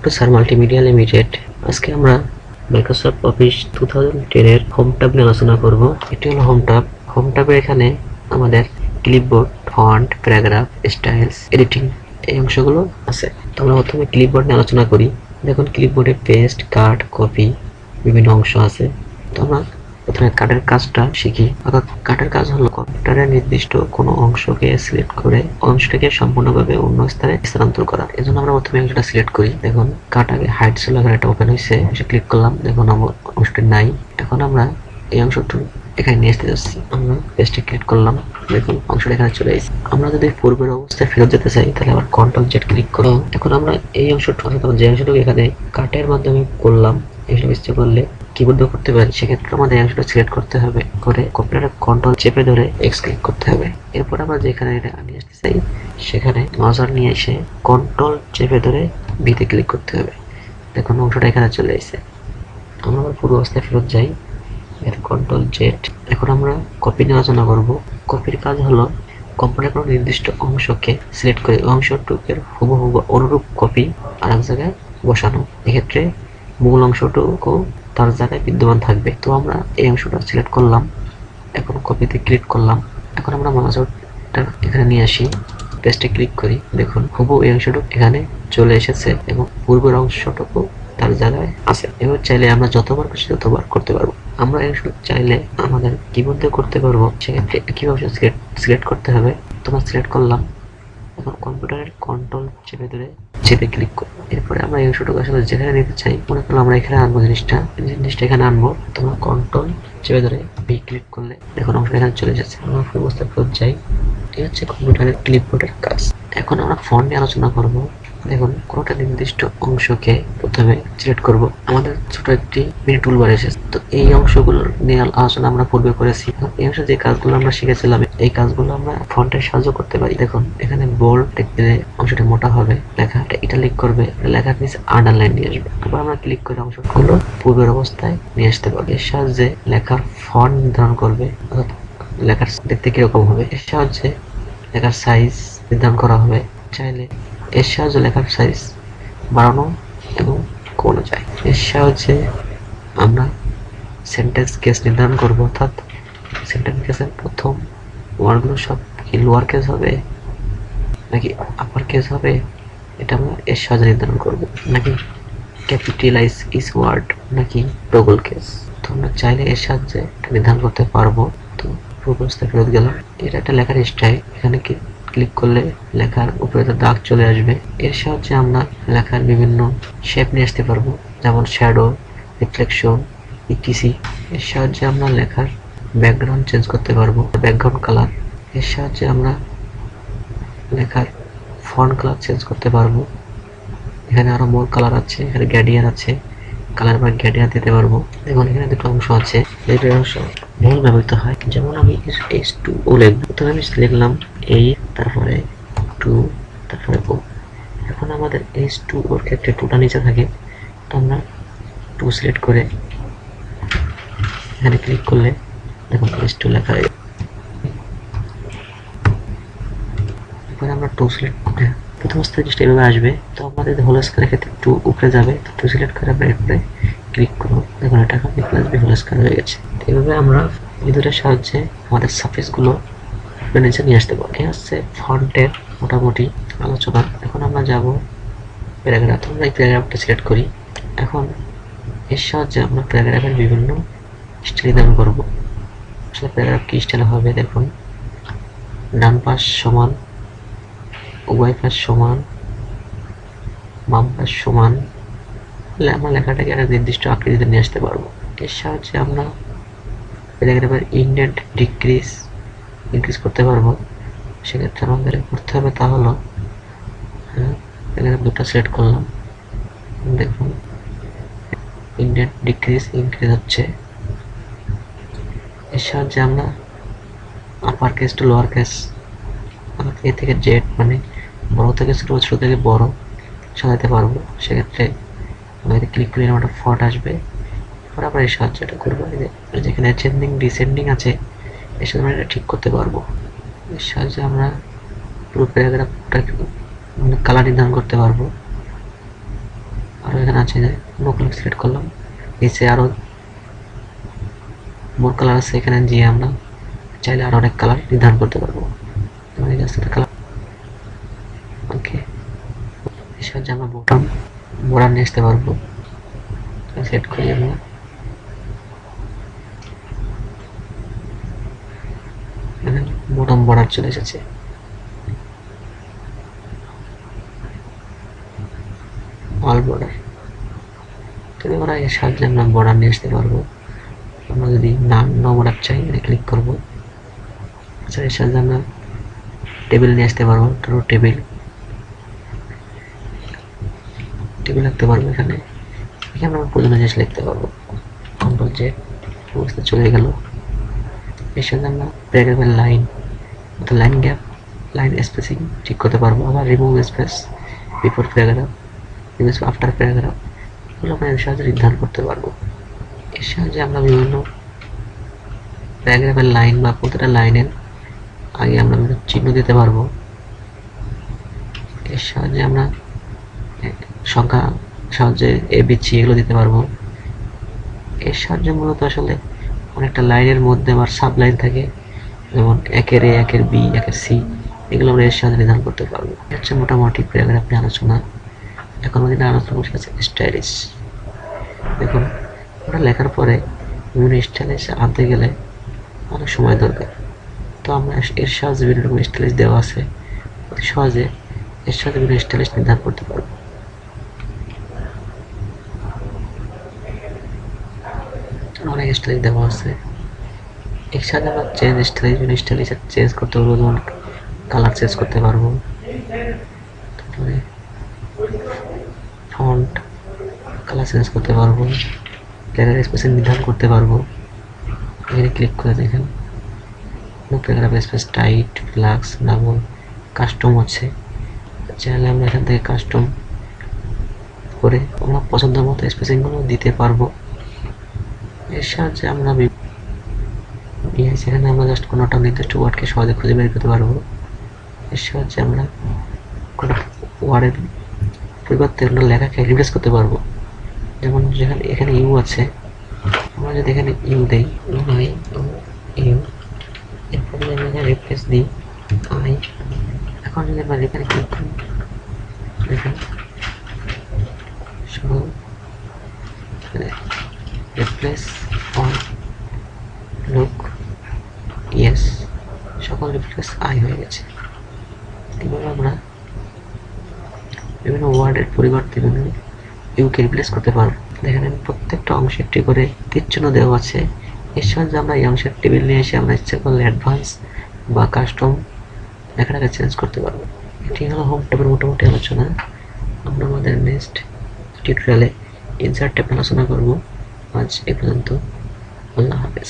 Two sir multimedia limited. আজকে আমরা Microsoft office 2010 এর হোম ট্যাব নিয়ে আলোচনা করব। এটি হলো হোম ট্যাব। হোম ট্যাবে এখানে আমাদের clipboard, font, paragraph, styles, editing এই অংশগুলো আছে। তো আমরা প্রথমে ক্লিপবোর্ড নিয়ে আলোচনা করি। দেখুন ক্লিপবোর্ডে পেস্ট, কাট, কপি বিভিন্ন অংশ আছে। তো আমরা প্রথমে কাটের কাজটা শিখি। অর্থাৎ কাটের কাজ হলো কম্পিউটারের নির্দিষ্ট কোনো অংশকে সিলেক্ট করে অংশটাকে সম্পূর্ণভাবে অন্য স্থানে স্থানান্তর করা। এজন্য আমরা প্রথমে অংশটা সিলেক্ট করি। দেখুন কাট আগে হাইড ছিল, এটা ওপেন হয়েছে, ক্লিক করলাম, দেখুন আমার অংশটি নাই। এখন আমরা এই অংশটি এখানে নিয়ে আসতে যাচ্ছি। আমরা পেস্টে ক্লিক করলাম, দেখুন অংশটা এখানে চলে এসেছে। আমরা যদি পূর্বের অবস্থায় ফেরত যেতে চাই তাহলে আবার কন্ট্রোল জেড ক্লিক করো। এখন আমরা এই অংশটা অর্থাৎ যে অংশটুকু এখানে কাটের মাধ্যমে করলাম এইসব ইচ্ছে করলে কিবোর্ড করতে পারি। সেক্ষেত্রে আমাদের অংশটা সিলেক্ট করতে হবে, করে কম্পিউটারের কন্ট্রোল চেপে ধরে এক্স ক্লিক করতে হবে। এরপর আমরা যেখানে এটা নিয়ে আসতে চাই সেখানে মাউসার নিয়ে এসে কন্ট্রোল চেপে ধরে ভিতে ক্লিক করতে হবে। দেখুন অংশটা এখানে চলে এসেছে। আমরা আবার পূর্ব অবস্থায় ফেরত যাই, এর কন্ট্রোল জেড। এখন আমরা কপি নিয়ে আলোচনা করব। কপির কাজ হলো কম্পিউটারের কোনো নির্দিষ্ট অংশকে সিলেক্ট করে অংশটুকের হুবহু অনুরূপ কপি আর এক জায়গায় বসানো। এক্ষেত্রে মূল অংশটুকু তার জায়গায় বিদ্যমান থাকবে। তো আমরা এই অংশটা সিলেক্ট করলাম, এখন কপিতে ক্লিক করলাম। এখন আমরা মাউসটা এখানে নিয়ে আসি, পেস্টে ক্লিক করি, দেখুন হুবহু এই অংশটুকু এখানে চলে এসেছে এবং পূর্বের অংশটুকু তার জায়গায় আছে। এবার চাইলে আমরা যতবার খুশি ততবার করতে পারবো। আমরা এই অংশটুকু চাইলে আমাদের কিবোর্ডে করতে পারবো। সেক্ষেত্রে একই অংশ সিলেক্ট করতে হবে। তোমরা সিলেক্ট করলাম, এখন কম্পিউটারের কন্ট্রোল চেপে ধরে চেপে ক্লিক করবো। এরপরে আমরা এই অংশটুকু আসলে যেখানে নিতে চাই, মনে করলাম আমরা এখানে আনবো জিনিসটা এখানে আনবো। তোমরা কন্ট্রোল চেপে ধরে ভি ক্লিক করলে দেখুন অংশটা এখানে চলে এসেছে। আমরা ফুল অবস্থায় ফেরত যাই। এই হচ্ছে কম্পিউটারের ক্লিপবোর্ডের কাজ। এখন আমরা ফন্ট নিয়ে আলোচনা করবো। দেখুন কোনোটা নির্দিষ্ট অংশকে প্রথমে সিলেক্ট করব। আমাদের ছোট একটি মিনি টুলবার এসেছে। তো এই অংশগুলো নিয়ে আলোচনা আমরা পূর্বে করেছি। এই অংশে যে কাজগুলো আমরা শিখেছিলাম এই কাজগুলো আমরা ফন্টের সাহায্য করতে পারি। দেখুন এখানে বোল্ড দেখলে অংশটা মোটা হবে, লেখাটা ইটালিক করবে, লেখার নিচে আন্ডারলাইন নিয়ে আসবে। আবার আমরা ক্লিক করে অংশগুলো পূর্বের অবস্থায় নিয়ে আসতে পারবো। এর সাহায্যে লেখার ফন্ট নির্ধারণ করবে, অর্থাৎ লেখার দেখতে কিরকম হবে। এর সাহায্যে লেখার সাইজ নির্ধারণ করা হবে। চাইলে এর সাহায্যে লেখার সাইজ বাড়ানো এবং কমানো যায়। এর সাহায্যে আমরা সেন্টেন্স কেস নির্ধারণ করব, অর্থাৎ সেন্টেন্স কেসের প্রথম ওয়ার্ডগুলো সব কি লোয়ার কেস হবে নাকি আপার কেস হবে, এটা আমরা এর সাহায্যে নির্ধারণ করব। নাকি ক্যাপিটালাইজ ইজ ওয়ার্ড নাকি ডবল কেস, তো আমরা চাইলে এর সাহায্যে নির্ধারণ করতে পারবো। তো অবস্থায় ফেরত গেলাম। এটা একটা লেখার স্টাইল। এখানে কি ক্লিক করলে লেখার উপরে দাগ চলে আসবে। এর সাহায্যে আমরা লেখার বিভিন্ন শেপ নিয়ে আসতে পারবো, যেমন শ্যাডো, রিফ্লেকশন, ইটিসি। এর সাহায্যে আমরা লেখার ব্যাকগ্রাউন্ড চেঞ্জ করতে পারবো, ব্যাকগ্রাউন্ড কালার। এর সাহায্যে আমরা লেখার ফন্ট কালার চেঞ্জ করতে পারবো। এখানে আরো মোর কালার আছে, এখানে গ্যাডিয়ান আছে, কালার বা গ্যাডিয়ান দিতে পারবো। দেখুন এখানে দুটো অংশ আছে, দুটো অংশ বহুল ব্যবহৃত হয়। যেমন আমি H2O লিখব, প্রথমে আমি লিখলাম এই, তারপরে 2, তারপরে O। এখন আমাদের H2O এর ক্ষেত্রে 2টা নিচে থাকে, তো আমরা 2 সিলেক্ট করে এখানে ক্লিক করলে দেখুন H2 লেখা হয়ে গেছে। এবার আমরা 2 সিলেক্ট করে প্রথম অবস্থায় জিনিসটা এভাবে আসবে। তো আমাদের হোল স্কয়ারের ক্ষেত্রে 2 উপরে যাবে, তো 2 সিলেক্ট করে আমরা এরপরে ক্লিক করবো। দেখুন এটা copy plus B whole square হয়ে গেছে। এভাবে আমরা বিদ্যুতের সাহায্যে আমাদের সারফেসগুলো নিচে নিয়ে আসতে পারবো। এই হচ্ছে ফন্টের মোটামুটি আলোচনা। এখন আমরা যাব প্যারাগ্রাফ। আমরা এই প্যারাগ্রাফটা সিলেক্ট করি। এখন এর সাহায্যে আমরা প্যারাগ্রাফের বিভিন্ন স্টাইল নির্ধারণ করবো। আসলে প্যারাগ্রাফ কি স্টাইল হবে, দেখুন ডান পাশ সমান, উভয় পাশ সমান, বাম পাশ সমান, আমরা লেখাটাকে একটা নির্দিষ্ট আকৃতিতে নিয়ে আসতে পারবো। এর সাহায্যে আমরা প্যারাগ্রাফের ইনডেন্ট ইনক্রিজ করতে পারবো। সেক্ষেত্রে আমাদের করতে হবে তা হলো প্যারাগ্রাফ দুটো সিলেক্ট করলাম, দেখুন ইনডেন্ট ইনক্রিজ হচ্ছে। এর সাহায্যে আমরা upper case to lower case, A থেকে জেড মানে বড় থেকে ছোট, ছোট থেকে বড় সাজাতে পারবো। সেক্ষেত্রে আমাদের ক্লিক করলে একটা ফন্ট আসবে। এবার আমরা এই সাহায্যটা করবো, যেখানে অ্যাসেন্ডিং ডিসেন্ডিং আছে এর সাথে আমরা এটা ঠিক করতে পারবো। এর সাহায্যে আমরা পুরো প্যারাগ্রাফটা কালার নির্ধারণ করতে পারবো। এখানে আছে যে নো কালার সিলেক্ট করলাম, নিচে আরো মোর কালার আছে, এখানে গিয়ে আমরা চাইলে আরো অনেক কালার নির্ধারণ করতে পারবো। কালার ওকে, এর সাহায্যে আমরা বর্ডার নিয়ে আসতে পারবো। সেট করি আমরা, বটম বর্ডার চলে এসেছে। অল বর্ডার, তো আমরা এর সাহায্যে আমরা বর্ডার নিয়ে আসতে পারবো। আমরা যদি নো বর্ডার চাই ক্লিক করবো। আচ্ছা, এর সাহায্যে আমরা টেবিল নিয়ে আসতে পারবো। ধরো টেবিল লিখতে পারবো, এখানে আমরা প্রয়োজনীয় জিনিস লিখতে পারবো। কন্ট্রোল জেড, অবস্থা চলে গেল। এর সাথে আমরা প্যারাগ্রাফের line, line gap, line spacing ঠিক করতে পারবো। আবার remove space before paragraph, remove after paragraph, এগুলো আমরা এর সাহায্যে নির্ধারণ করতে পারবো। এর সাহায্যে আমরা বিভিন্ন প্যারাগ্রাফের লাইন বা প্রতিটা লাইনের আগে আমরা চিহ্ন দিতে পারবো। এর সাহায্যে আমরা সংখ্যা সাহায্যে ABC এগুলো দিতে পারবো। এর সাহায্যে মূলত আসলে অনেকটা লাইনের মধ্যে আবার সাব লাইন থাকে, যেমন একের A, একের B, একের C, এগুলো আমরা এর সাহায্যে নির্ধারণ করতে পারবো। হচ্ছে মোটামুটি প্যারাগ্রাফ নিয়ে আলোচনা। এখন আমরা যেটা আলোচনা করছি স্টাইলিশ। দেখুন, আমরা লেখার পরে বিভিন্ন স্টাইলিশ আনতে গেলে অনেক সময় দরকার, তো আমরা এর সাহায্যে বিভিন্ন রকম স্টাইলিশ দেওয়া আছে, অতি সহজে এর সাথে বিভিন্ন স্টাইলিশ নির্ধারণ করতে পারবো। অনেক স্টাইলিশ দেওয়া আছে, এর সাথে আমরা স্টাইলিশ চেঞ্জ করতে পারবো, যেমন কালার চেঞ্জ করতে পারবো, তারপরে ফন্ট কালার চেঞ্জ করতে পারবো, প্যারাগ্রাফ স্পেসিং নির্ধারণ করতে পারবো। এখানে ক্লিক করে দেখেন paragraph space tight, relax, double, custom আছে। চাইলে আমরা এখান থেকে কাস্টম করে আমরা পছন্দ মতো স্পেসিংগুলো দিতে পারবো। এর সাহায্যে আমরা সেখানে আমরা জাস্ট কোনোটা নির্দিষ্ট ওয়ার্ডকে সহজে খুঁজে বের করতে পারবো। এর সাহায্যে আমরা কোনো ওয়ার্ডের পরিবর্তে আমরা লেখাকে রিপ্লেস করতে পারবো। যেমন যেখানে এখানে ইউ আছে, আমরা যদি এখানে ইউ দেই, ইউ, এরপর যদি আমরা এখানে রিপ্লেস দিই আই, এখন যদি আমরা এখানে ক্লিক করি দেখেন শুধু রিপ্লেস অন লুক ইয়েস, সকল রিপ্লেস আই হয়ে গেছে। এভাবে আমরা বিভিন্ন ওয়ার্ডের পরিবর্তে বিভিন্ন ইউকে রিপ্লেস করতে পারবো। দেখেন প্রত্যেকটা অংশে একটি করে তীরচিহ্ন দেওয়া আছে। এর সাহায্যে আমরা এই অংশের টেবিল নিয়ে এসে আমরা ইচ্ছা করলে অ্যাডভান্স বা কাস্টম লেখাটাকে চেঞ্জ করতে পারবো। এটি হলো হোম ট্যাবের মোটামুটি আলোচনা। আমরা আমাদের নেক্সট টিউটোরিয়ালে ইনসার্ট ট্যাব আলোচনা করবো। আজ এ পর্যন্ত, আল্লাহ হাফেজ।